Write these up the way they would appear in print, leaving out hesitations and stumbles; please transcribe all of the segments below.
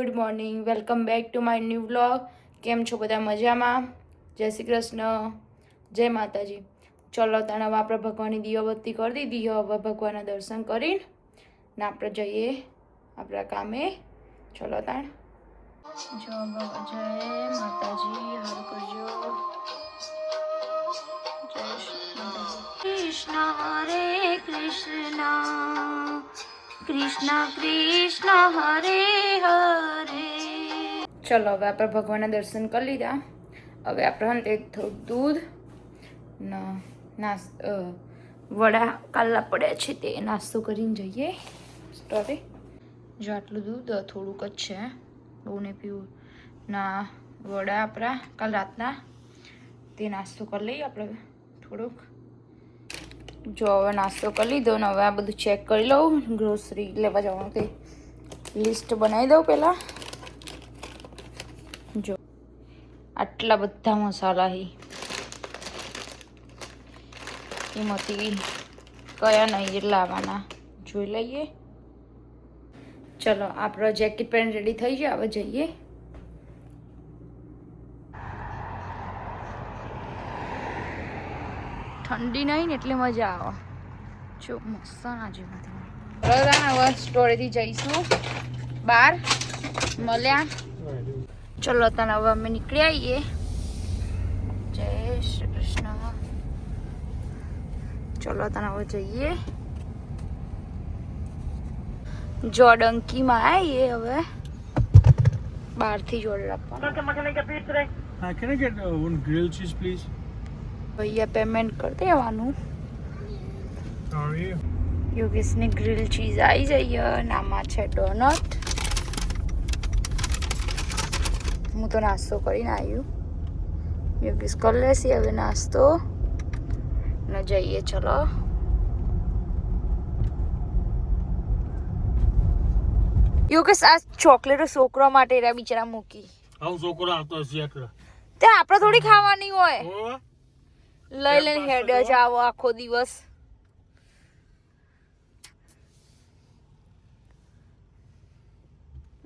Good morning, welcome back to my new vlog. કેમ છો બધા? મજામાં? જય શ્રી કૃષ્ણ, જય માતાજી. ચલો તાણ હવે આપણે ભગવાનની દીવાબત્તી કરી દીધી. હવે ભગવાનના દર્શન કરીને ને આપણે જઈએ આપણા કામે. ચલો તાણ. જો જય માતાજી, હર કરજો. જય કૃષ્ણ હરે કૃષ્ણ, કૃષ્ણ કૃષ્ણ હરે હરે. ચલો હવે આપણે ભગવાનના દર્શન કરી લીધા. હવે આપણે થોડું દૂધ વડા કાલા પડ્યા છે તે નાસ્તો કરીને જઈએ સ્ટોરે. જો આટલું દૂધ થોડુંક જ છે, બહુ ને પીવું ના. વડા આપણા કાલ રાતના તે નાસ્તો કરી લઈએ આપણે થોડુંક. જો હવે નાસ્તો કરી લીધો ને હવે આ બધું ચેક કરી લઉં. ગ્રોસરી લેવા જવાનું તે લિસ્ટ બનાવી દઉં પહેલાં. જો આટલા બધા મસાલા એમાંથી કયા નહીં લાવવાના જોઈ લઈએ. ચલો આપણો જેકેટ પેન્ટ રેડી થઈ જાય, હવે જઈએ. ઠંડી નહીં ને એટલે મજા આવે. જો મસ્ત ના જેવું હવે સ્ટોરેથી જઈશું બહાર મળ્યા. ચલો તને હવે અમે નીકળી આવીએ. જય શ્રી કૃષ્ણ. ચલો તને હવે જઈએ. જો ડંકીમાં આવીએ હવે. બહારથી જ ઓર્ડર આપવાનો. Can I get one grilled cheese, please? Bhaiya payment કરી દેવાનું. Sorry. યોગેશની ગ્રીલ ચીઝ આવી જઈએ. નામાં છે ડોનટ. હું તો નાસ્તો કરીને આવ્યું. યોગેશ કરી લેશે હવે નાસ્તો ને જઈએ. ચલો યોગેશ આ ચોકલેટો છોકરા માટે એરા બિચારા મૂકી. આવું છોકરો આવતો હશે તે આપણે થોડી ખાવાની હોય. લઈ લઈને હેડ જ આવો આખો દિવસ.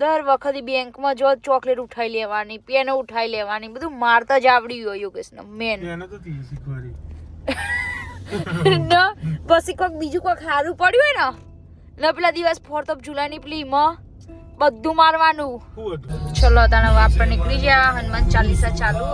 દર વખતે બેંકમાં જો ચોકલેટ ઉઠાઈ લેવાની, પેન ઉઠાઈ લેવાની, બધું મારતા જ આવડી હોય યોગેશને મેન. પછી કોઈક બીજું કોઈક સારું પડ્યું હોય ને પેલા દિવસ 4th of July ની પ્લીમાં બધું મારવાનું. ચલો તને આપણે નીકળી ગયા. હનુમાન ચાલીસા ચાલુ.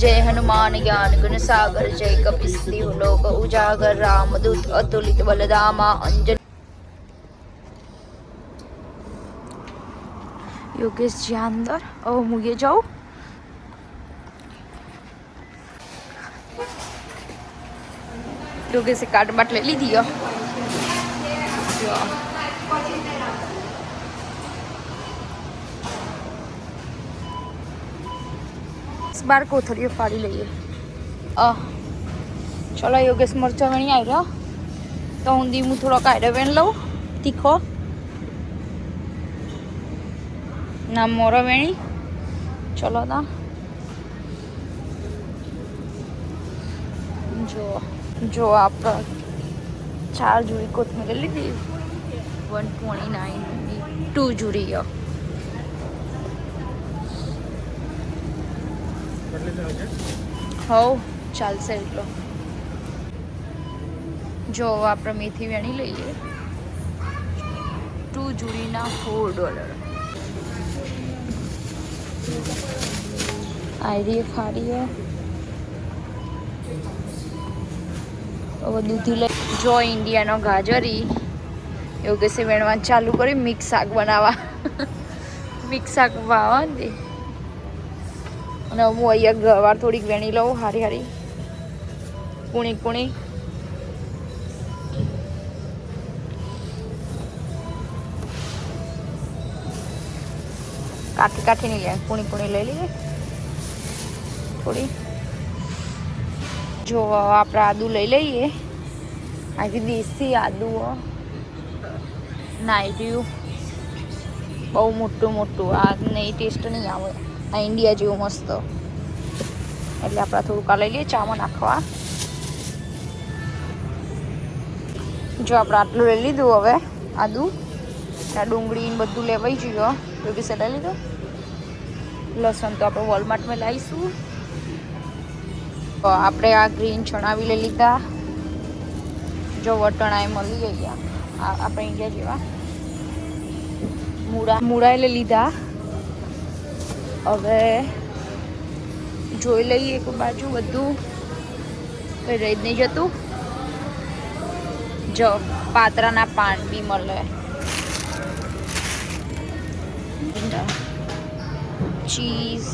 जय हनुमान ज्ञान गुण सागर, जय कपिस्ती लोक उजागर, रामदूत अतुलित बलधामा अंजन. योगेश जी अंदर. अब मुझे जाऊँ. योगेश से कार्ड बाट ले ली थी. बार कोथरियो फाड़ी लीए. चलो योगेश मरचा वणी आई रहा तो हूँ धीमू थोड़ा कायडा वेण लऊँ तीखो ना मोरो वेणी. चलो ता जो जो आप 4 जूड़ी कोथमीर लीधी. 129 2 जूड़ी. હો ચાલશે એટલો. જો આપણે મેથી વેણી લઈએ. 2 જુડીના $4. આઈડી ફાડીએ. હવે દૂધી લઈ. જો ઇન્ડિયાનો ગાજરી યોગેશે વેણવાનું ચાલુ કરી. મિક્સ શાક બનાવવા. મિક્સ શાક વાવવા દે. અને હું અહીંયા ગવાર થોડીક વેણી લઉં. હારી હારી કુણી કુણી. કાઠી કાઠી નહીં લે, કુણી કુણી લઈ લઈએ થોડી. જો આપણે આદુ લઈ લઈએ. આથી દેશી આદુ નાખ્યું. બહુ મોટું મોટું. આ નહીં ટેસ્ટ નહીં આવે. આ ઇન્ડિયા જેવું મસ્ત. એટલે આપણે થોડુંક આ લઈ લઈએ ચામાં નાખવા. જો આપણે આટલું લઈ લીધું. હવે આદુ આ ડુંગળી ને બધું લેવાઈ ગયું. યોગેશે લઈ લીધું. લસણ તો આપણે વોલમાર્ટમાં લાવીશું. આપણે આ ગ્રીન ચણા બી લઈ લીધા. જો વટણા એ મળી ગયા આપણે ઇન્ડિયા જેવા. મૂળા લઈ લીધા. હવે જોઈ લઈએ એક બાજુ બધું કઈ રહી જ નહીં જતું. જો પાતરાના પાન બી મળે. ચીઝ,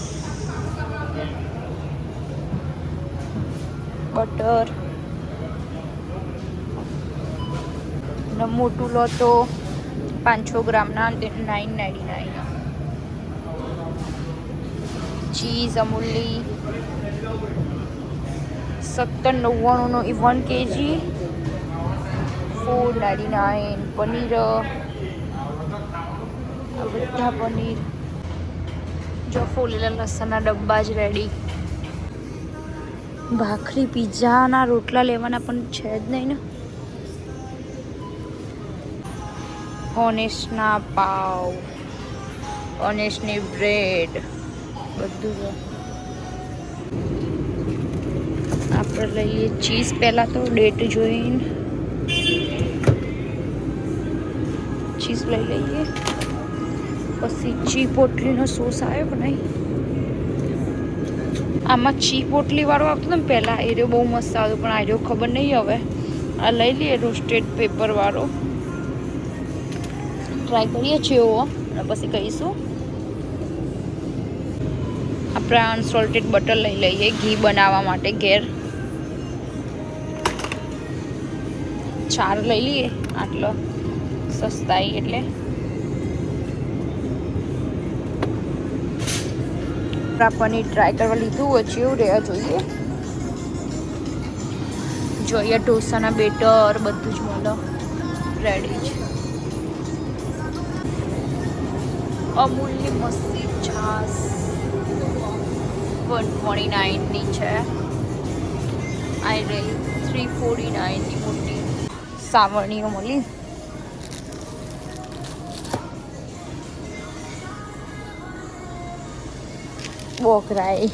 બટર ને મોટું લો તો 500 ગ્રામના 9.99. ચીઝ અમૂલી 17.99 નો 1 kg 4.99. પનીર બધા પનીર. જો ફોલેલા લસણના ડબ્બા જ રેડી. ભાખરી પીઝાના રોટલા લેવાના પણ છે જ નહીં ને. ઓનેસ્ટના પાવ, ઓનેસ્ટની બ્રેડ બધું. આપણે લઈએ ચીઝ. પહેલાં તો ડેટ જોઈને ચીઝ લઈ લઈએ. પછી ચીપોટલીનો સોસ આવ્યો કે નહીં. આમાં ચીપોટલી વાળો આવતો ને પહેલાં, એ બહુ મસ્ત આવતો, પણ આ ખબર નહીં. હવે આ લઈ લઈએ રોસ્ટેડ પેપર વાળો. ટ્રાય કરીએ છીએ એવો અને પછી કહીશું. આપણે અનસોલ્ટેડ બટર લઈ લઈએ ઘી બનાવવા માટે ઘેર. 4 લઈ લઈએ. આટલો સસ્તાઈ એટલે. પનીર ટ્રાય કરવા લીધું હોય છે એવું રહેવા જોઈએ. જોઈએ ઢોસાના બેટર બધું જ મળે રેડી છે. અમૂલની મસ્તી છાસ 129ની છે. આઈ રહી 349ની મોટી સાવરણીઓ મળી. બોકરાઈ.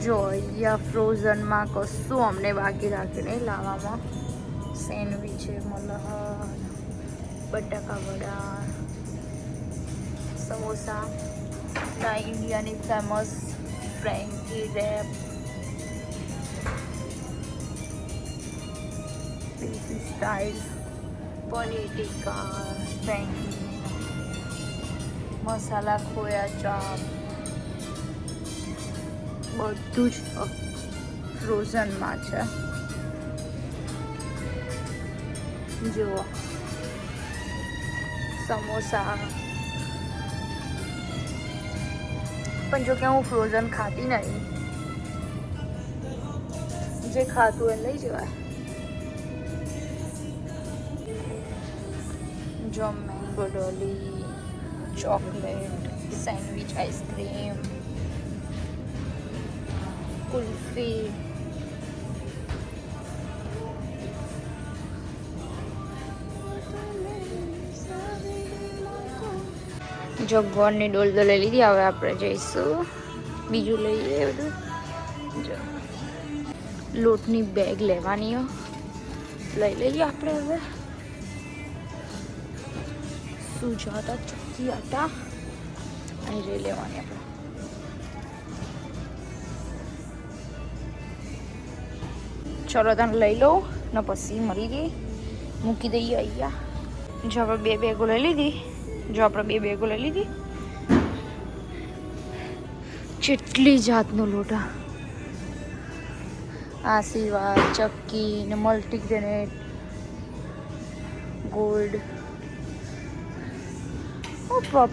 જો અહીંયા ફ્રોઝનમાં કશું અમને બાકી રાખી નહીં લાવવામાં. સેન્ડવીચ મલહર, બટાકા વડા, સમોસા, ના ઇન્ડિયાની ફેમસ ફ્રેન્કી રેપ, દેશી સ્ટાઇલ પનીર ટિક્કા, ફ્રેન્કી, મસાલા ખોયા ચાપ બધું જ ફ્રોઝનમાં છે. જુઓ સમોસા. પણ જો કે હું ફ્રોઝન ખાતી નહીં. જે ખાતું એ લઈ જવાય. જો મેંગો ડોલી, ચોકલેટ, સેન્ડવિચ, આઈસ્ક્રીમ, કુલ્ફી, જો ગોળની ડોલ તો લઈ લીધી. હવે આપણે જઈશું બીજું લઈએ. બધું જો લોટની બેગ લેવાની લઈ લઈએ આપણે. હવે સુજાતા ચક્કી આટા અહીં લઈ લેવાની આપણે. ચલો તને લઈ લઉં ને પછી મળી ગઈ મૂકી દઈએ અહીંયા. જો આપણે 2 બેગો લઈ લીધી. જેટલી જાતનો લોટા. આશીર્વાદ, ચક્કી ને મલ્ટીગ્રેનેટ, ગોલ્ડ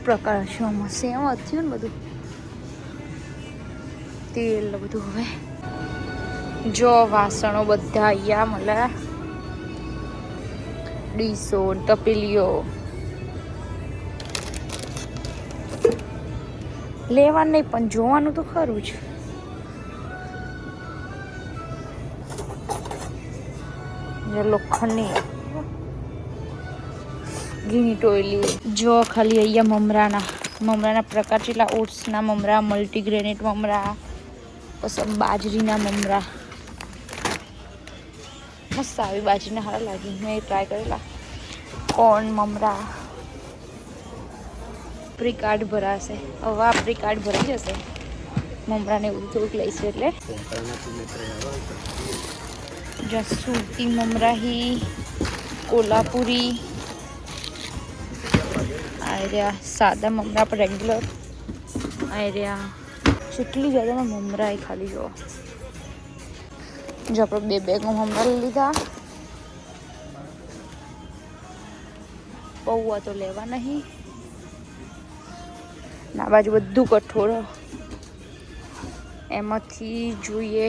પ્રકાર છે. આમાં સેમ થયું ને બધું. તેલ બધું. હવે જો વાસણો બધા અહીંયા મળે. ડીશો, તપેલીઓ લેવાનું નહીં પણ જોવાનું તો ખરું જ. લોખંડની ઘીની ટોયલી જો ખાલી અહીંયા મમરાના પ્રકાર કેટલા ઓટ્સના મમરા, મલ્ટીગ્રેનેટ મમરા, પછી બાજરીના મમરા મસ્ત આવી બાજરીના સારા લાગી મેં ટ્રાય કરેલા. કોર્ન મમરા. પ્રી કાર્ડ ભરાશે હવે આ પ્રી કાર્ડ ભરાઈ જશે મમરાને એવું થોડુંક લઈશું એટલે જસૂતી મમરાહી કોલ્હાપુરી આ રહ્યા સાદા મમરા પર રેગ્યુલર આ રહ્યા કેટલી જ્યાદાના મમરા એ ખાલી જો આપણે 2 બેગ મમરા લઈ લીધા. પૌવા તો લેવા નહીં. આ બાજુ બધું કઠોળ એમાંથી જોઈએ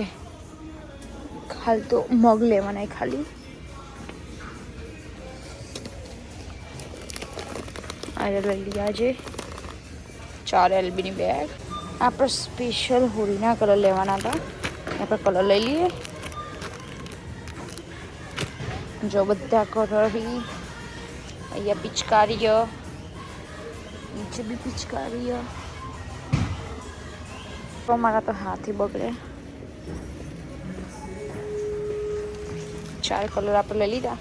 હાલ તો મગ લેવાના ખાલી. આ લઈ લીધા છે 4 LBની બેગ. આપણે સ્પેશિયલ હોળીના કલર લેવાના હતા આપણે કલર લઈ લઈએ. જો બધા કલર અહીંયા પિચકારીઓ નીચે બી પિચકારીઓ. મારા તો હાથી બગડે. 4 કલર આપણે લઈ લીધા.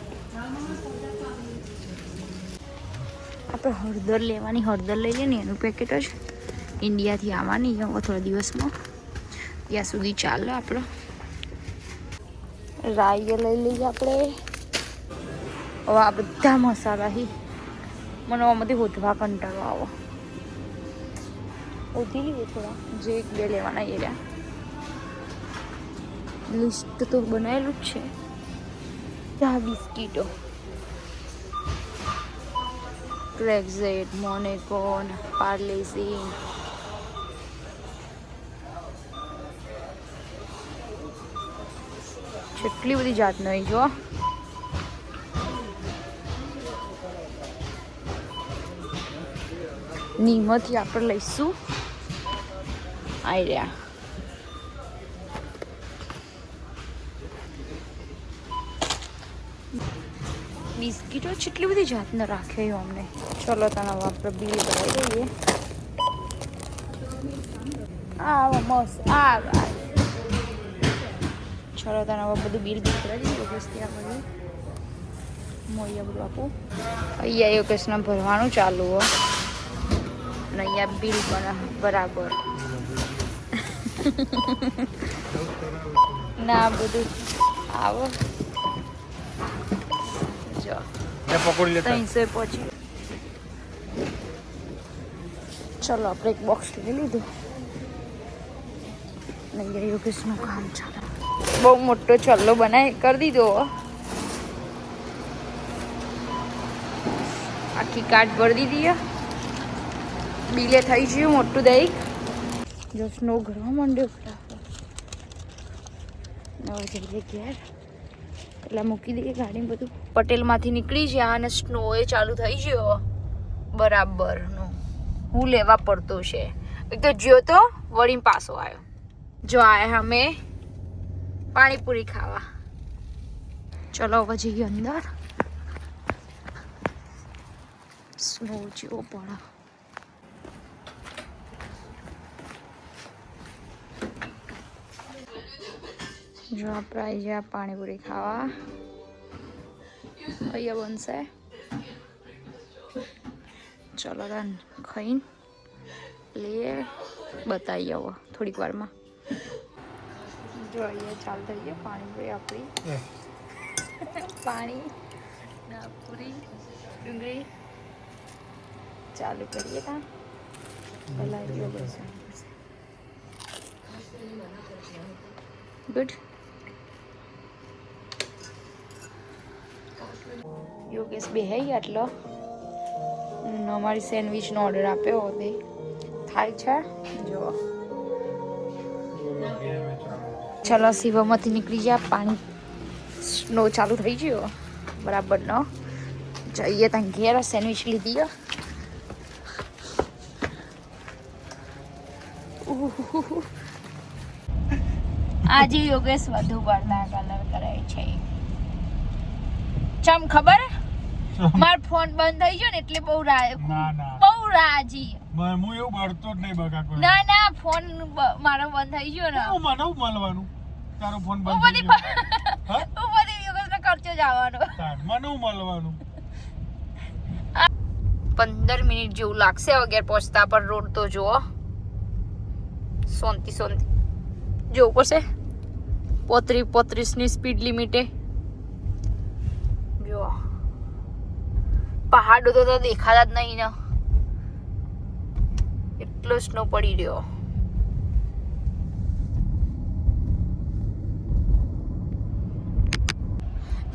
આપણે હળદર લેવાની હળદર લઈ લઈએ ને એનું પેકેટ જ ઇન્ડિયાથી આવવાની હવે થોડા દિવસમાં ત્યાં સુધી ચાલે. આપણે રાઈ લઈ લઈએ આપણે. હવે આ બધા મસાલા મને આમાંથી હોધવા કંટાળો આવો. હોધી લઈએ થોડા જે 1-2 લેવાના એ રહ્યા. લિસ્ટ તો બનાવેલું જ છે. ચા બિસ્કીટો ક્રેક્ઝેટ મોનેકોન પાર્લેઝીન કેટલી બધી જાતનો અહીં જો. નીમથી આપણે લઈશું આ રહ્યા. બિસ્કીટો કેટલી બધી જાતનો રાખ્યો અમને. ચલો તને આપણે બિલ કરાવી દઈએ. મસ્ત ચલો તને હવે બધું બિલ કરાવી દઈએ. વસ્તી આપણે મોયા બધું આપું. અહીંયા યોગેશને ભરવાનું ચાલુ હોય અને અહીંયા બિલ પણ બરાબર ના બધું આવો. જો 300 પહોંચી. ચલો આપણે એક બોક્સ લઈ લીધું. અહીંયા યોગેશનું કામ ચાલે. બહુ મોટો ચલ્લો બનાવી કરી દીધો. આખી કાર્ડ ભરી દીધી. બિલે થઈ ગયું મોટું દહીં. જો સ્નો ઘરમાં માંડ્યો હવે જઈએ ઘેર એટલે મૂકી દઈએ ગાડી બધું. પટેલમાંથી નીકળી ગયા અને સ્નો એ ચાલુ થઈ ગયો બરાબરનો. હું લેવા પડતો છે. એક તો જ્યો તો વળી પાછો આવ્યો. જો આયા અમે પાણીપુરી ખાવા. ચલો હવે જઈએ અંદર. સ્નો જેવો પડે. જો આપણે આવી ગયા પાણીપુરી ખાવા. અહીંયા બનશે. ચલો તન ખાઈને લઈએ બતાવીએ હવે થોડીક વારમાં. જો અહીંયા ચાલુ થઈ ગયો પાણીપુરી આપણી. પાણી ના પૂરી ડુંગળી ચાલુ કરીએ. ત્યાં પહેલાં ગુડ. યોગેશ બેહાઈ આટલો અમારી સેન્ડવિચનો ઓર્ડર આપ્યો તે થાય છે. જો ચલો શિવમાંથી નીકળી ગયા. પાણી સ્નો ચાલુ થઈ ગયો બરાબરનો. જઈએ ત્યાં ઘેર સેન્ડવિચ લીધી. આજે યોગેશ વધુ પડતા કલર કરે છે. ચમ ખબર મારો ફોન બંધ થઈ ગયો ને એટલે બહુ ના બહુ રાજી. હું એવું ભરતો જ નહીં બકા કોઈ. ના ફોન મારો બંધ થઈ ગયો ને. હું મને મળવાનું તારો ફોન બંધ થઈ ગયો. ઉપરથી યોગેશનો ખર્ચો જ આવવાનો. મને મળવાનું 15 મિનિટ જેવું લાગશે વગેરે પહોંચતા, પણ રોડ તો જુઓ શાંતિ જોવું પડશે. 35 ની સ્પીડ લિમિટે જો પહાડો તો દેખાતા જ નહીં ને, એટલો સ્નો પડી રહ્યો.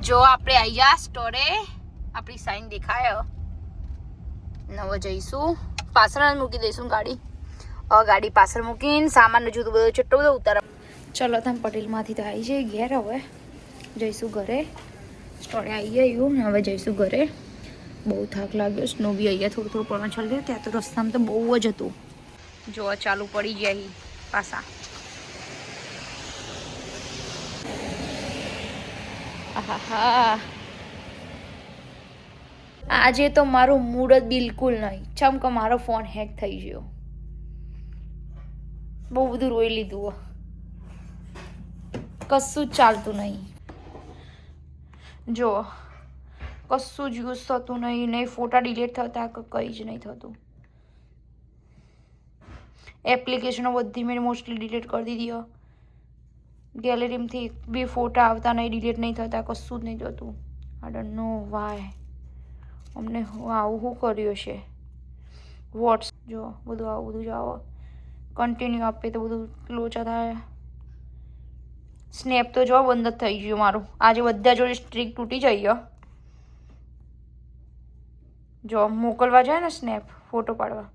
જો આપણે અહીંયા સ્ટોરે આપણી સાઈન દેખાય. નવો જઈશું, પાછળ જ મૂકી દઈશું ગાડી. ગાડી પાછળ મૂકીને સામાન જુદું બધું ચેટલો બધો ઉતાર. ચલો તમે પટેલમાંથી તો આવી જઈએ ઘેર. હવે જઈશું ઘરે. સ્ટોરે આવી ગયું ને હવે જઈશું ઘરે. બહુ થાક લાગ્યો. સ્નો બી અહીંયા થોડું પડવા ચાલ્યું. ત્યાં તો રસ્તામાં તો બહુ જ હતું. જો ચાલુ પડી ગયા પાછા. આહા, આજે તો મારું મૂડ જ બિલકુલ નહીં. ચમ કે મારો ફોન હેક થઈ ગયો. બહુ બધું રોઈ લીધું. કશું જ ચાલતું નહીં. જો કશું જ યુઝ થતું નહીં ફોટા ડિલીટ થતા કે કંઈ જ નહીં થતું. એપ્લિકેશનો બધી મેં મોસ્ટલી ડિલીટ કરી દીધી. ગેલેરીમાંથી બી ફોટા આવતા નહીં, ડિલીટ નહીં થતા, કશું જ નહીં થતું. I don't know why. અમને આવું શું કર્યું છે. વોટ્સ જો બધું આવું બધું જ આવો કન્ટિન્યુ આપે તો બધું લોચા થાય. સ્નેપ તો જો બંધ જ થઈ ગયું મારું. આજે બધા જોડે સ્ટ્રીક તૂટી જાય. જો મોકલવા જાય ને સ્નેપ ફોટો પાડવા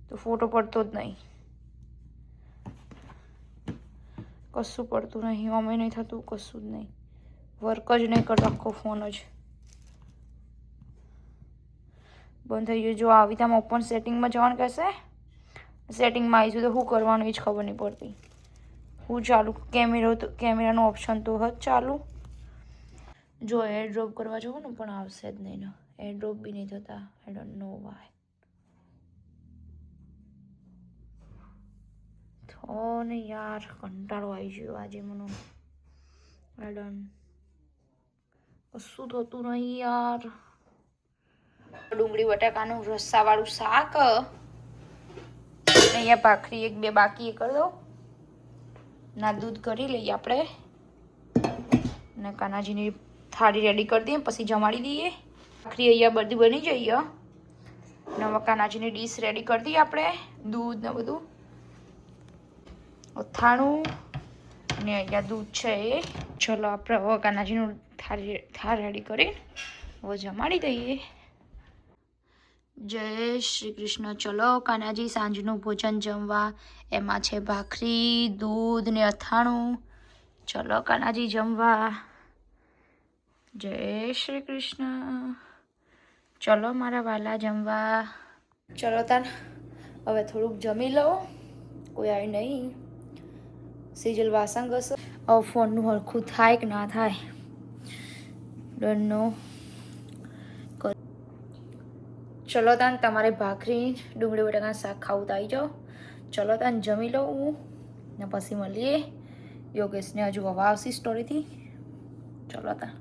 તો ફોટો પડતો જ નહીં. કશું પડતું નહીં, અમે નહીં થતું, કશું જ નહીં. વર્ક જ નહીં કરતો આખો ફોન જ બંધ થઈ ગયું. જો આવી તમે ઓપન સેટિંગમાં જવાનું કહેશે. સેટિંગમાં આવીશું તો શું કરવાનું એ જ ખબર નહીં પડતી. હું ચાલુ કેમેરાનો ઓપ્શન તો જ ચાલુ. જો એર ડ્રોપ કરવા જવું ને પણ આવશે જ નહીં ને. એર ડ્રોપ બી નહીં થતા. I don't know why. ને યાર કંટાળો આવી ગયો આજે મને. કશું થતું નહીં યાર. ડુંગળી બટાકાનું રસ્સાવાળું શાક. અહીંયા ભાખરી 1-2 બાકી કરી દો. ના દૂધ કરી લઈએ આપણે ને કાનાજીની થાળી રેડી કરી દઈએ, પછી જમાડી દઈએ. ભાખરી અહીંયા બધી બની જઈએ ને કાનાજીની ડીશ રેડી કરી દઈએ આપણે. દૂધ ને બધું અથાણું ને અહીંયા દૂધ છે એ. ચલો આપણે હવે કાનાજીનું થાળ રેડી કરીને હવે જમાડી દઈએ. જય શ્રી કૃષ્ણ. ચલો કાનાજી સાંજનું ભોજન જમવા. એમાં છે ભાખરી, દૂધ ને અથાણું. ચલો કાનાજી જમવા. જય શ્રી કૃષ્ણ. ચલો મારા વાલા જમવા. ચલો તાન હવે થોડુંક જમી લો. કોઈ આવી નહીં. સિજલ વાસણ ઘસો. હવે ફોનનું હરખું થાય કે ના થાય ડોન્ટ નો. ચલો તાન તમારે ભાખરી ડુંગળી બટાકાનું શાક ખાવું તો આવી જાઓ. ચલો તાન જમી લઉં હું ને પછી મળીએ. યોગેશને હજુ હવા આવશે સ્ટોરીથી. ચલો તાન.